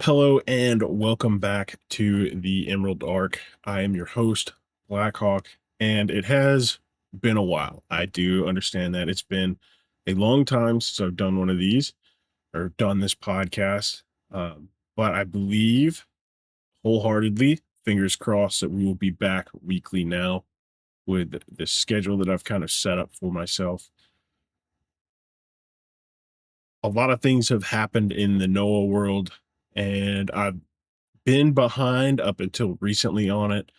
Hello and welcome back to the Emerald Arc. I am your host, Blackhawk, and it has been a while. I do understand that it's been a long time since I've done one of these or done this podcast. But I believe wholeheartedly, fingers crossed, that we will be back weekly now with the schedule that I've kind of set up for myself. A lot of things have happened in the Noah world, and I've been behind up until recently on it.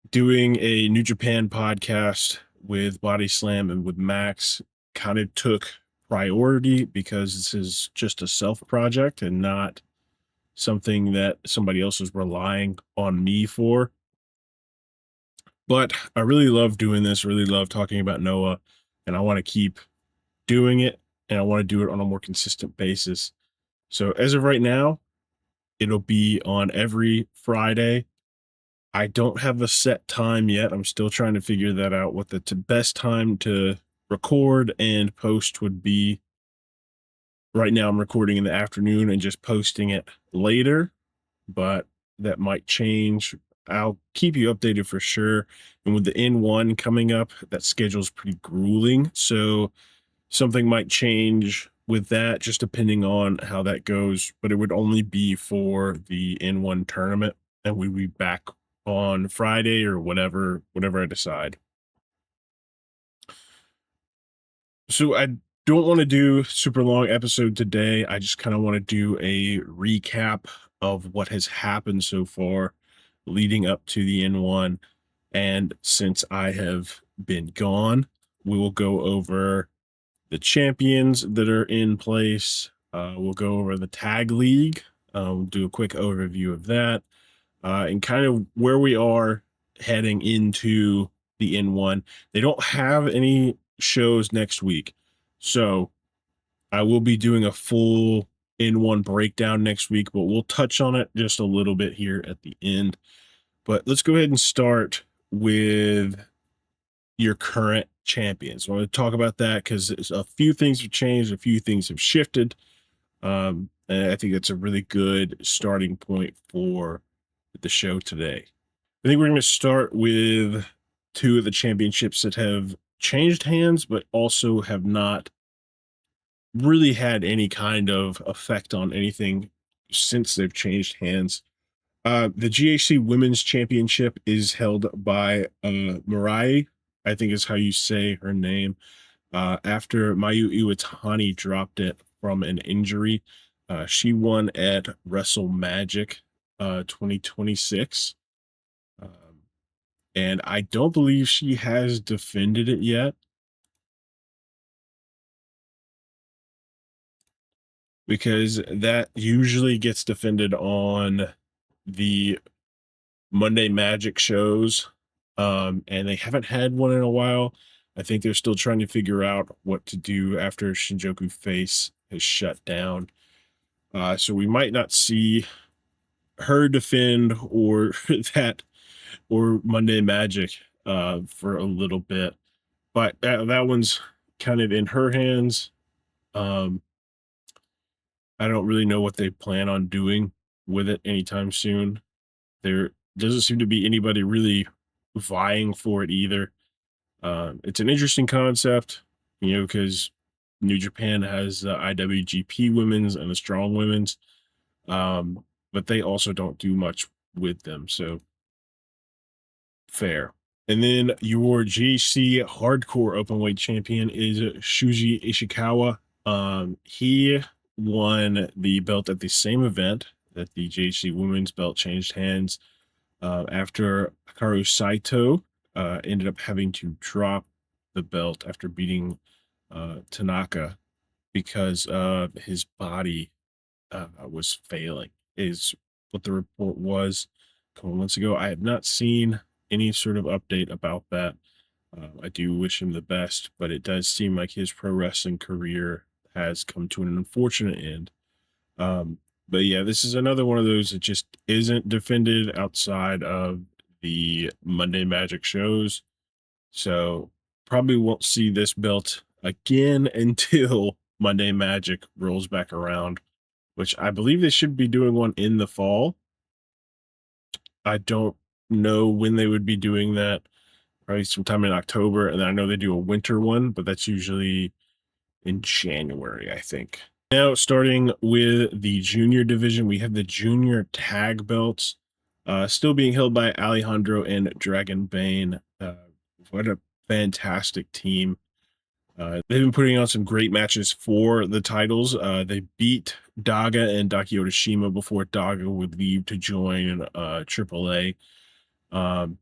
Doing a New Japan podcast with Body Slam and with Max kind of took priority because this is just a self project and not something that somebody else is relying on me for. But I really love doing this, really love talking about Noah, and I want to keep doing it and I want to do it on a more consistent basis. So as of right now, it'll be on every Friday. I don't have a set time yet. I'm still trying to figure that out, what the best time to record and post would be. Right now, I'm recording in the afternoon and just posting it later, but that might change. I'll keep you updated for sure. And with the N1 coming up, that schedule is pretty grueling. So something might change with that, just depending on how that goes. But it would only be for the N1 tournament, and we'd be back on Friday or whatever I decide. So I don't want to do super long episode today. I just kind of want to do a recap of what has happened so far leading up to the N1. And since I have been gone, we will go over the champions that are in place. We'll go over the tag league. We'll do a quick overview of that, and kind of where we are heading into the N1. They don't have any shows next week, so I will be doing a full N1 breakdown next week, but we'll touch on it just a little bit here at the end. But let's go ahead and start with your current champions. I want to talk about that because a few things have changed, a few things have shifted. And I think that's a really good starting point for the show today. I think we're going to start with two of the championships that have changed hands, but also have not really had any kind of effect on anything since they've changed hands. The GHC Women's Championship is held by Mirai, I think is how you say her name, after Mayu Iwatani dropped it from an injury. She won at Wrestle Magic 2026. Um, and I don't believe she has defended it yet because that usually gets defended on the Monday Magic shows. And they haven't had one in a while. I think they're still trying to figure out what to do after Shinjuku Face has shut down. So we might not see her defend or that or Monday Magic for a little bit. But that one's kind of in her hands. Um, I don't really know what they plan on doing with it anytime soon. There doesn't seem to be anybody really vying for it either. It's an interesting concept, because New Japan has the IWGP women's and the strong women's, but they also don't do much with them. So fair. And then your GC hardcore openweight champion is Shuji Ishikawa. He won the belt at the same event that the GHC women's belt changed hands, after Hikaru Saito ended up having to drop the belt after beating Tanaka because his body was failing, is what the report was a couple months ago. I have not seen any sort of update about that. I do wish him the best, but it does seem like his pro wrestling career has come to an unfortunate end. But yeah, this is another one of those that just isn't defended outside of the Monday Magic shows. So probably won't see this belt again until Monday Magic rolls back around. which I believe they should be doing one in the fall. I don't know when they would be doing that. Probably sometime in October, and then I know they do a winter one, but that's usually in January, I think. Now, starting with the junior division, we have the junior tag belts, still being held by Alejandro and Dragon Bane. What a fantastic team. They've been putting on some great matches for the titles. They beat Daga and Daki Otashima before Daga would leave to join AAA. Um,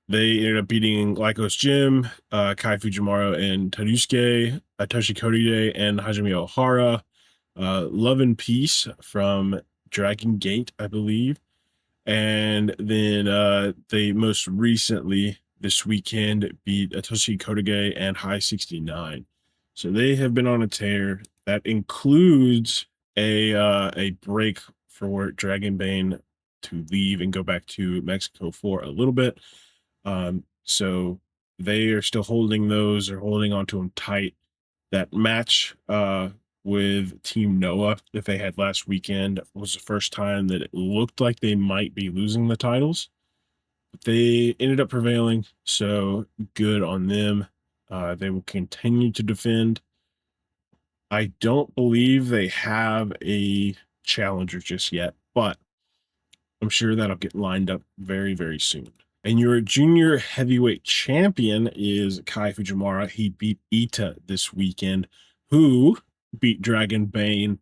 they ended up beating Lycos Jim, Kai Fujimura and Tarusuke, Toshi Kotide, and Hajime Ohara. Love and Peace from Dragon Gate, I believe. And then they most recently this weekend beat Toshi Kotide and High 69. So they have been on a tear. That includes a break for Dragon Bane to leave and go back to Mexico for a little bit. So they are still holding those or holding onto them tight. That match with Team Noah that they had last weekend was the first time that it looked like they might be losing the titles, but they ended up prevailing. So good on them. They will continue to defend. I don't believe they have a challenger just yet, but I'm sure that'll get lined up very, very soon. And your junior heavyweight champion is Kai Fujimura. He beat Ita this weekend, who beat Dragon Bane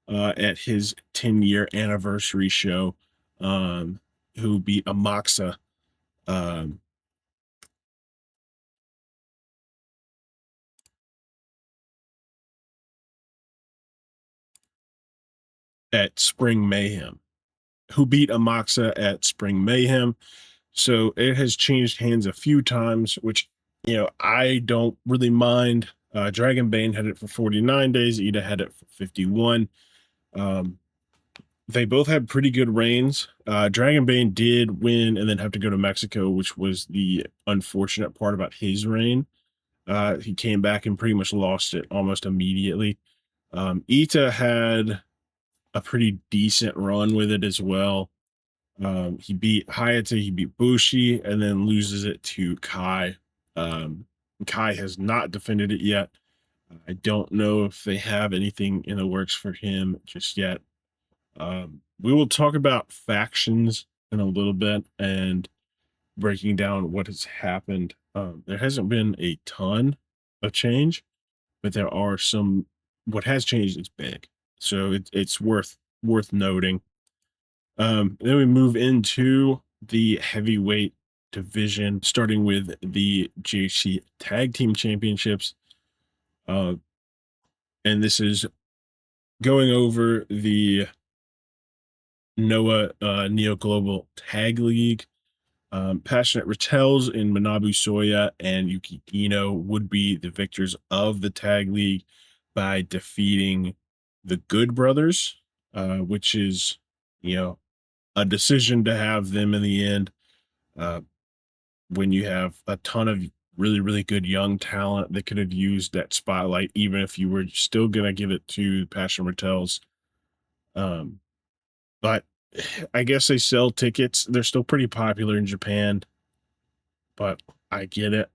at his 10-year anniversary show, who beat Amaxa um, at Spring Mayhem, who beat Amaxa at Spring Mayhem. So it has changed hands a few times, which, I don't really mind. Dragon Bane had it for 49 days. Ida had it for 51. Um, they both had pretty good reigns. Dragon Bane did win and then have to go to Mexico, which was the unfortunate part about his reign. He came back and pretty much lost it almost immediately. Ita had a pretty decent run with it as well. He beat Hayate, he beat Bushi, and then loses it to Kai. Kai has not defended it yet. I don't know if they have anything in the works for him just yet. We will talk about factions in a little bit and breaking down what has happened. There hasn't been a ton of change, but there are some. What has changed is big, so it's worth noting. Then we move into the heavyweight division, starting with the JC Tag Team Championships. And this is going over the Noah Neo Global Tag League. Passionate Rattels in Manabu Soya and Yuki Ino would be the victors of the tag league by defeating the Good Brothers, which is, a decision to have them in the end. When you have a ton of really, really good young talent that could have used that spotlight, even if you were still going to give it to Passion Rattels. But I guess they sell tickets. They're still pretty popular in Japan, but I get it.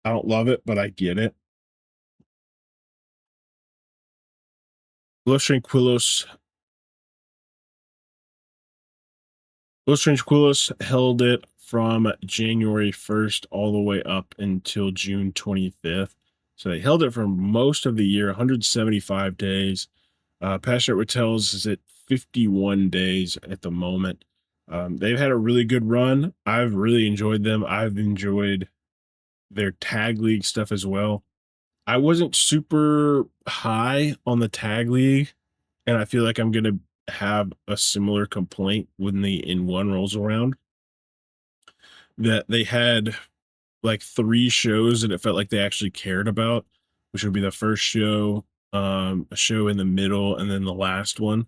I don't love it, but I get it. Los Tranquilos held it from January 1st all the way up until June 25th. So they held it for most of the year, 175 days. Passionate Rattels is at 51 days at the moment. They've had a really good run. I've really enjoyed them. I've enjoyed their tag league stuff as well. I wasn't super high on the tag league, and I feel like I'm going to have a similar complaint when the N1 rolls around. That they had like 3 shows that it felt like they actually cared about, which would be the first show, a show in the middle, and then the last one.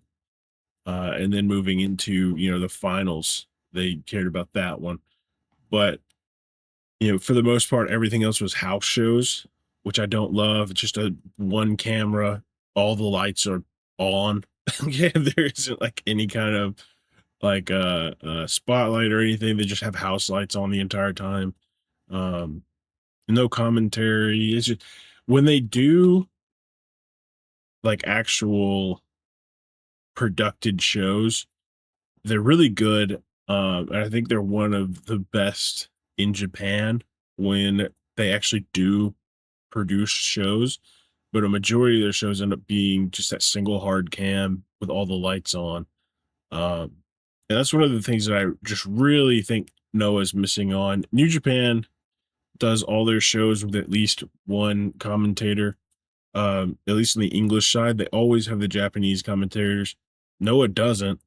And then moving into, the finals, they cared about that one. But, for the most part, everything else was house shows, which I don't love. It's just a one camera, all the lights are on, Yeah, there isn't like any kind of like spotlight or anything. They just have house lights on the entire time. Um, no commentary. It's just when they do like actual produced shows, they're really good. And I think they're one of the best in Japan when they actually do produce shows. But a majority of their shows end up being just that single hard cam with all the lights on. Um, and that's one of the things that I just really think Noah's missing on. New Japan does all their shows with at least one commentator. At least on the English side, they always have the Japanese commentators. Noah doesn't.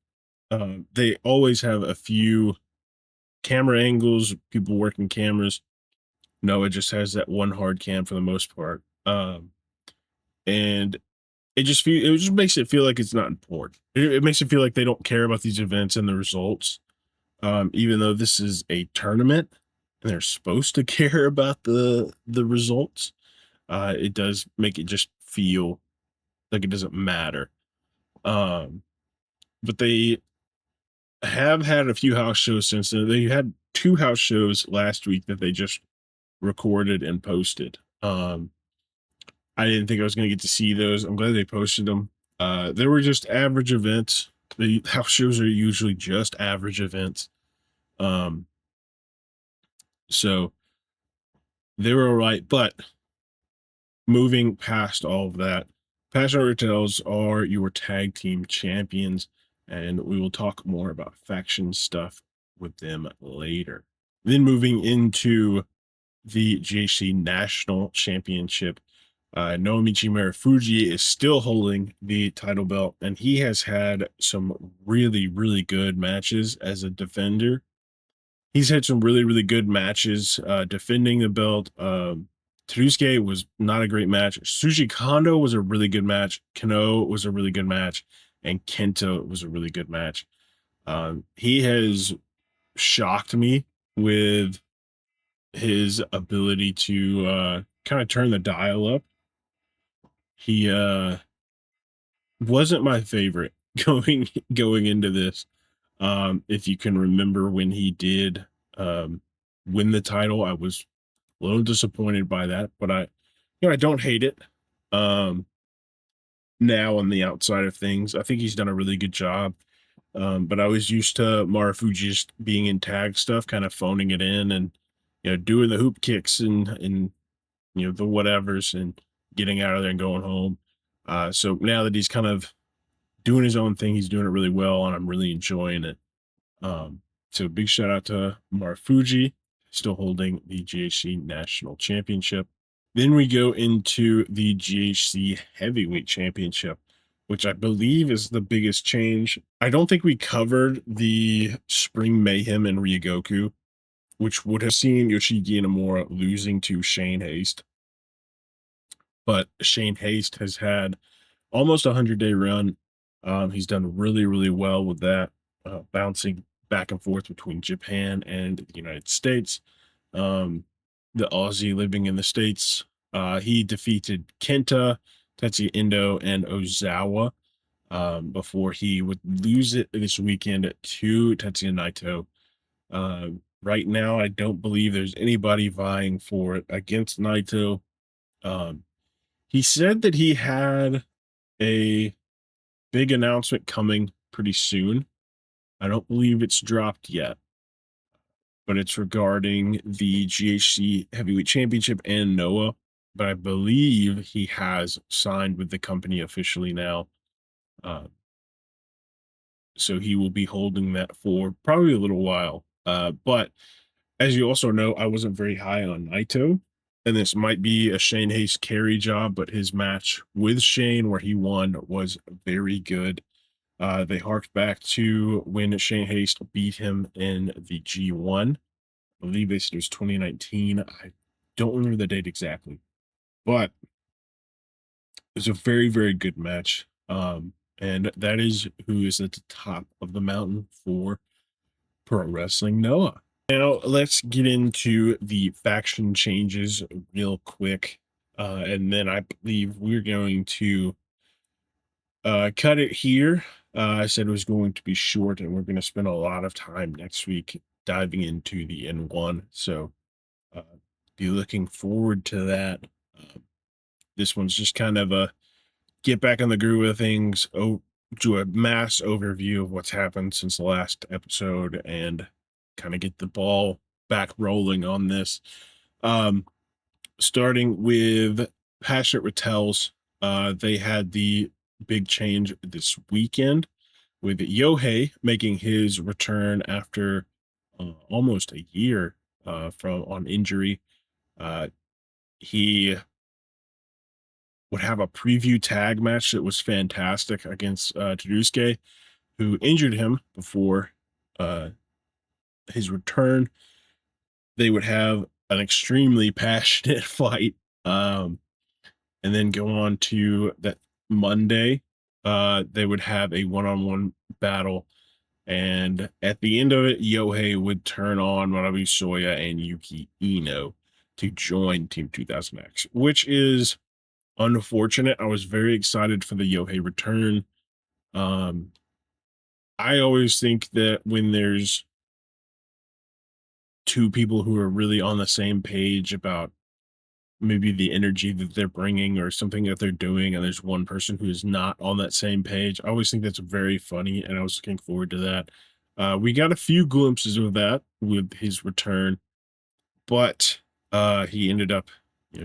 They always have a few camera angles, people working cameras. Noah just has that one hard cam for the most part. And it just makes it feel like it's not important. It makes it feel like they don't care about these events and the results. Even though this is a tournament and they're supposed to care about the results, it does make it just feel like it doesn't matter. Um, but they have had a few house shows since then. They had two house shows last week that they just recorded and posted. I didn't think I was going to get to see those. I'm glad they posted them. They were just average events. The house shows are usually just average events. Um, so they were all right. But moving past all of that, Passion Hotels are your tag team champions, and we will talk more about faction stuff with them later. Then moving into the JC National Championship, Naomichi Marufuji is still holding the title belt, and he has had some really, really good matches as a defender. He's had some really, really good matches defending the belt. Terusuke was not a great match. Suji Kondo was a really good match. Kano was a really good match. And Kenta was a really good match. He has shocked me with his ability to kind of turn the dial up. He wasn't my favorite going into this. If you can remember when he did win the title, I was a little disappointed by that, but I don't hate it. Um, Now on the outside of things, I think he's done a really good job. But I was used to Marufuji just being in tag stuff, kind of phoning it in and doing the hoop kicks and the whatevers and getting out of there and going home. So now that he's kind of doing his own thing, he's doing it really well, and I'm really enjoying it. Um, so big shout out to Marufuji, still holding the GHC National Championship. Then we go into the GHC Heavyweight Championship, which I believe is the biggest change. I don't think we covered the Spring Mayhem and Ryogoku, which would have seen Yoshiki Inamura losing to Shane Haste. But Shane Haste has had almost a 100-day run. He's done really, really well with that, bouncing back and forth between Japan and the United States. The Aussie living in the States, he defeated Kenta, Tetsuya Endo, and Ozawa before he would lose it this weekend to Tetsuya Naito. Right now, I don't believe there's anybody vying for it against Naito. Um, he said that he had a big announcement coming pretty soon. I don't believe it's dropped yet, but it's regarding the GHC Heavyweight Championship and Noah. But I believe he has signed with the company officially now. Uh, so he will be holding that for probably a little while. But as you also know, I wasn't very high on Naito. And this might be a Shane Hayes carry job, but his match with Shane, where he won, was very good. They harked back to when Shane Haste beat him in the G1. I believe they said it was 2019. I don't remember the date exactly, but it was a very, very good match. And that is who is at the top of the mountain for Pro Wrestling Noah. Now, let's get into the faction changes real quick. And then I believe we're going to cut it here. I said it was going to be short, and we're going to spend a lot of time next week diving into the N1. So uh, be looking forward to that. Um, this one's just kind of a get back on the groove of things, do a mass overview of what's happened since the last episode, and kind of get the ball back rolling on this. Um, Starting with Passionate Retells, they had the big change this weekend with Yohei making his return after almost a year from on injury. Uh, he would have a preview tag match that was fantastic against Tadusuke, who injured him before uh, his return. They would have an extremely passionate fight, and then go on to that Monday. They would have a one-on-one battle, and at the end of it, Yohei would turn on Manabu Soya and Yuki Ino to join Team 2000X, which is unfortunate. I was very excited for the Yohei return. Um, I always think that when there's two people who are really on the same page about maybe the energy that they're bringing or something that they're doing, and there's one person who is not on that same page, I always think that's very funny, and I was looking forward to that. We got a few glimpses of that with his return, but he ended up,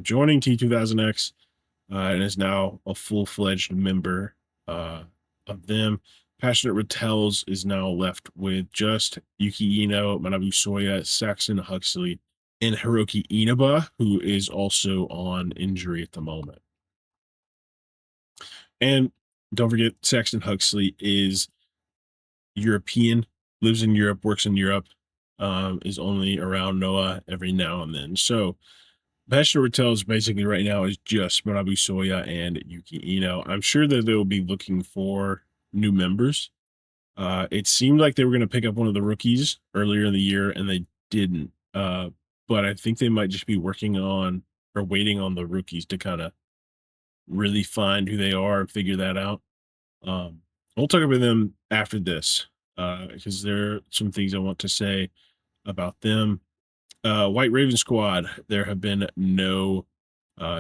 joining T2000X, and is now a full-fledged member of them. Passionate Retells is now left with just Yuki Ino, Manabu Soya, Saxon Huxley, and Hiroki Inaba, who is also on injury at the moment. And don't forget, Saxon Huxley is European, lives in Europe, works in Europe, is only around Noah every now and then. So Passionate Retells basically right now is just Manabu Soya and Yuki Ino. I'm sure that they will be looking for new members. It seemed like they were going to pick up one of the rookies earlier in the year, and they didn't. But I think they might just be working on or waiting on the rookies to kind of really find who they are and figure that out. We'll talk about them after this because there are some things I want to say about them. White Raven Squad, there have been no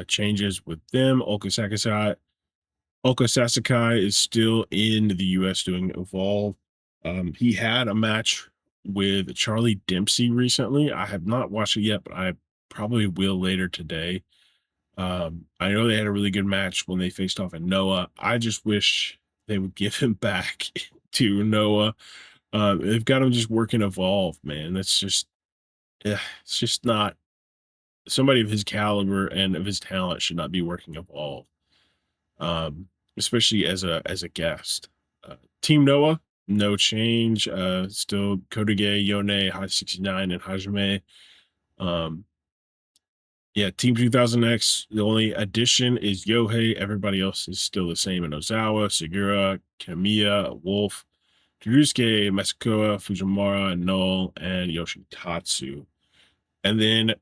changes with them. Ulka Sasakai is still in the US doing Evolve. He had a match with Charlie Dempsey recently. I have not watched it yet, but I probably will later today. I know they had a really good match when they faced off at Noah. I just wish they would give him back to Noah. They've got him just working Evolve, man. That's just, it's just not somebody of his caliber and of his talent should not be working Evolve, especially as a guest. Team Noah, no change. Still Kodige, Yone, High 69, and Hajime. Um, yeah, Team 2000X, the only addition is Yohei. Everybody else is still the same in Ozawa, Segura, Kamiya, Wolf, Ryusuke, Masako, Fujimura, Null, and Yoshitatsu. And then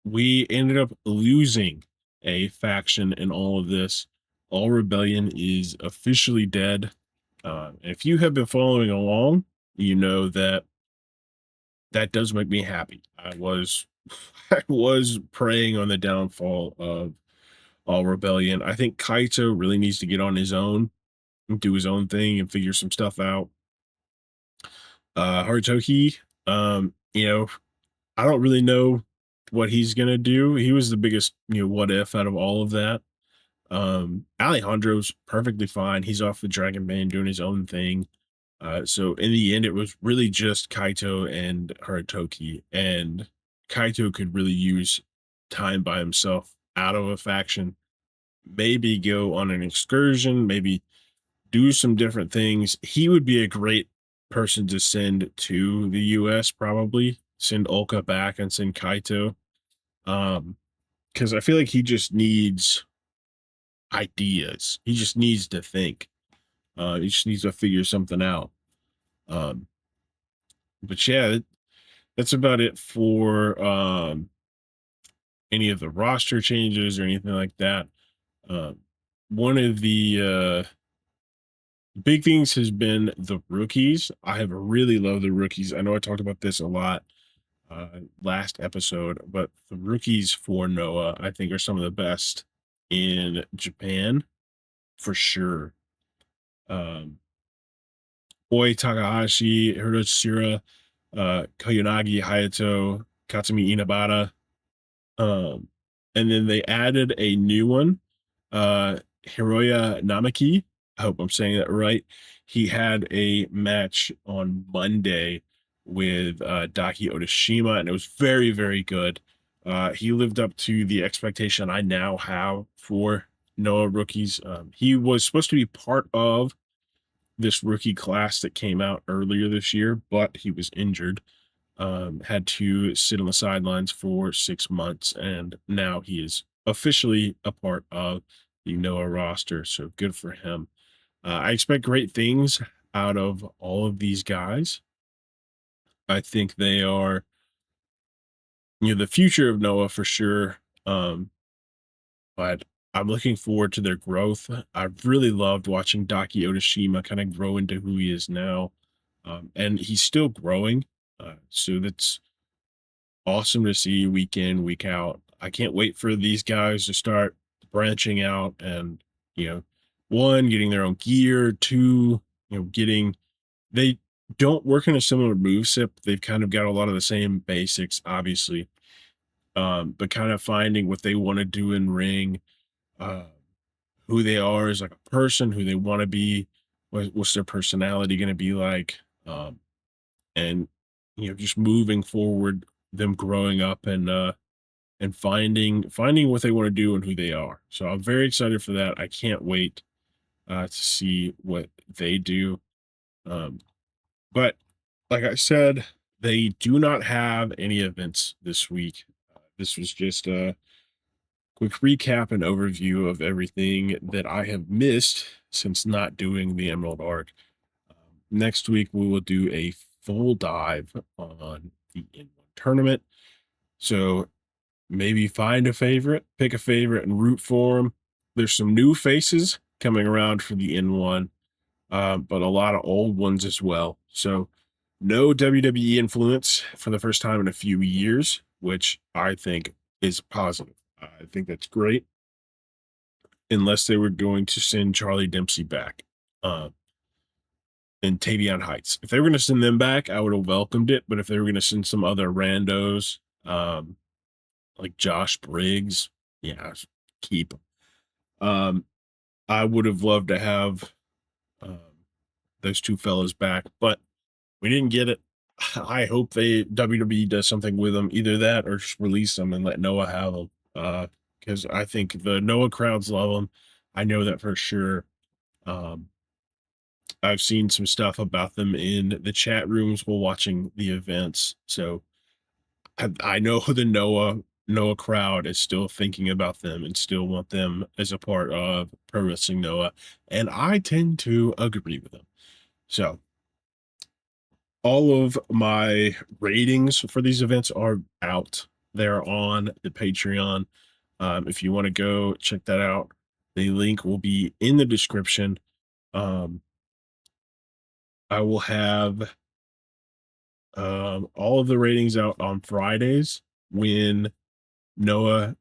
we ended up losing a faction in all of this. All Rebellion is officially dead. If you have been following along, you know that that does make me happy. I was I was preying on the downfall of All Rebellion. I think Kaito really needs to get on his own and do his own thing and figure some stuff out. Harutoki, I don't really know what he's gonna do. He was the biggest, what if out of all of that. Alejandro's perfectly fine. He's off the Dragon Bane doing his own thing. So in the end, it was really just Kaito and Harutoki, and Kaito could really use time by himself out of a faction, maybe go on an excursion, maybe do some different things. He would be a great person to send to the US, probably send Olka back and send Kaito. Because I feel like he just needs ideas. He just needs to think. He just needs to figure something out. Um, but yeah, that's about it for any of the roster changes or anything like that. Uh, one of the Big things has been the rookies. I have really loved the rookies. I know I talked about this a lot last episode, but the rookies for Noah, I think, are some of the best in Japan for sure. Um, Oi Takahashi, Hiroshira, Koyanagi Hayato, Katsumi Inabata. Um, and then they added a new one, Hiroya Namaki. I hope I'm saying that right. He had a match on Monday with Daki Odashima, and it was very, very good. He lived up to the expectation I now have for Noah rookies. He was supposed to be part of this rookie class that came out earlier this year, but he was injured, had to sit on the sidelines for 6 months, and now he is officially a part of the Noah roster. So good for him. I expect great things out of all of these guys. I think they are, the future of Noah for sure. But I'm looking forward to their growth. I've really loved watching Daki Odashima kind of grow into who he is now. And he's still growing. So that's awesome to see week in, week out. I can't wait for these guys to start branching out and, you know, one, getting their own gear, two, getting they don't work in a similar moveset. They've kind of got a lot of the same basics, obviously. But kind of finding what they want to do in ring, uh, who they are as like a person, who they want to be, what's their personality going to be like, and just moving forward, them growing up and finding what they want to do and who they are. So I'm very excited for that. I can't wait to see what they do. Um, but like I said, they do not have any events this week. This was just a quick recap and overview of everything that I have missed since not doing the Emerald Arc. Next week, we will do a full dive on the N1 tournament. So maybe find a favorite, pick a favorite, and root for them. There's some new faces coming around for the N1, but a lot of old ones as well. So no WWE influence for the first time in a few years, which I think is positive. I think that's great, unless they were going to send Charlie Dempsey back and Tavion Heights. If they were going to send them back, I would have welcomed it. But if they were going to send some other randos, like Josh Briggs, yeah, keep 'em. I would have loved to have um, those two fellas back, but we didn't get it. I hope WWE does something with them, either that or just release them and let Noah have them. Because I think the Noah crowds love them. I know that for sure. Um, I've seen some stuff about them in the chat rooms while watching the events. So I know the Noah crowd is still thinking about them and still want them as a part of Pro Wrestling Noah, and I tend to agree with them. So all of my ratings for these events are out. They're on the Patreon. If you want to go check that out, the link will be in the description. Um, I will have all of the ratings out on Fridays when Noah.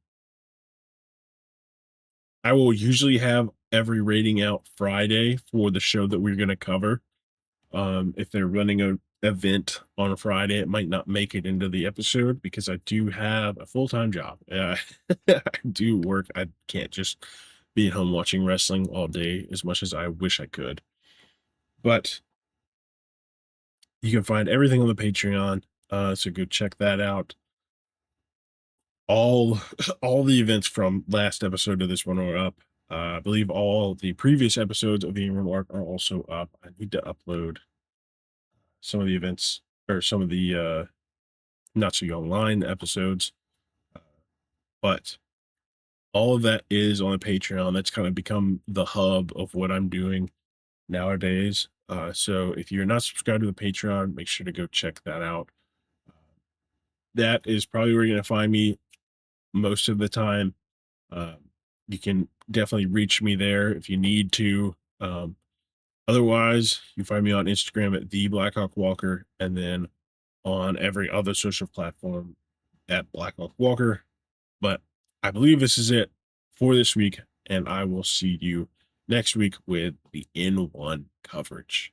I will usually have every rating out Friday for the show that we're going to cover. If they're running a event on a Friday, it might not make it into the episode because I do have a full-time job. I do work. I can't just be at home watching wrestling all day as much as I wish I could. But you can find everything on the Patreon. So go check that out. All all the events from last episode to this one are up. I believe all the previous episodes of the Ingram Arc are also up. I need to upload some of the events or some of the not so young line episodes, uh, but all of that is on the Patreon. That's kind of become the hub of what I'm doing nowadays. So if you're not subscribed to the Patreon, make sure to go check that out. That is probably where you're going to find me most of the time. Um, you can definitely reach me there if you need to. Otherwise, you find me on Instagram at the Blackhawk Walker, and then on every other social platform at Blackhawk Walker. But I believe this is it for this week, and I will see you next week with the N1 coverage.